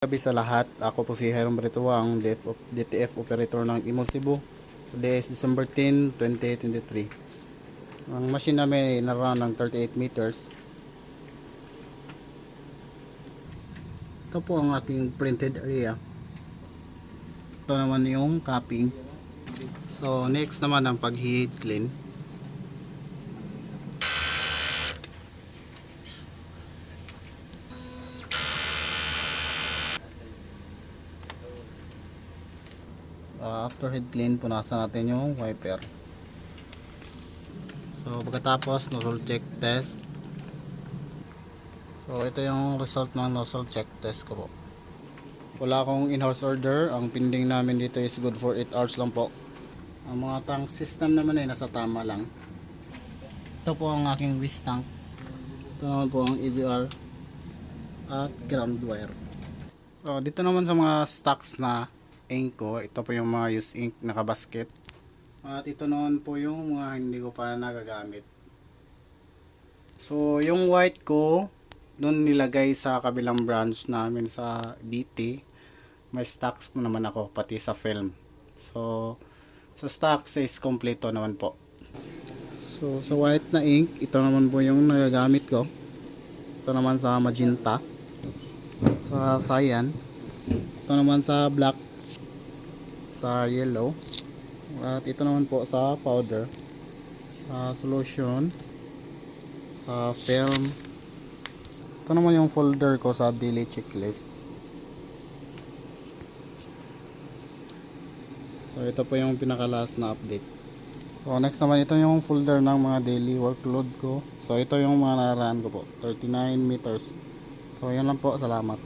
Gabi sa lahat, ako po si Hiram Britoa, ang DTF operator ng Imol Cebu. Today is December 10, 2023. Ang machine namin ay naroon ng 38 meters. Ito po ang aking printed area. Ito naman yung copying. So next naman ang pag-heat clean. After head clean, punasan natin yung wiper. So pagkatapos nozzle check test. So ito yung result ng nozzle check test ko po. Wala akong in-house order. Ang pending namin dito is good for 8 hours lang po. Ang mga tank system naman ay nasa tama lang. Ito po ang aking waste tank. Ito naman po ang EVR at ground wire. So dito naman sa mga stocks na ink ko, ito po yung mga used ink nakabasket. At ito naman po yung mga hindi ko pa nagagamit. So yung white ko, doon nilagay sa kabilang branch namin sa DT. May stocks mo naman ako, pati sa film. So sa stocks is kompleto naman po. So sa white na ink, ito naman po yung nagagamit ko. Ito naman sa magenta, sa cyan, ito naman sa black, sa yellow, at ito naman po sa powder, sa solution, sa film. Ito naman yung folder ko sa daily checklist. So ito po yung pinaka last na update. So next naman, ito yung folder ng mga daily workload ko. So ito yung mga nararaan ko po, 39 meters. So yun lang po, salamat.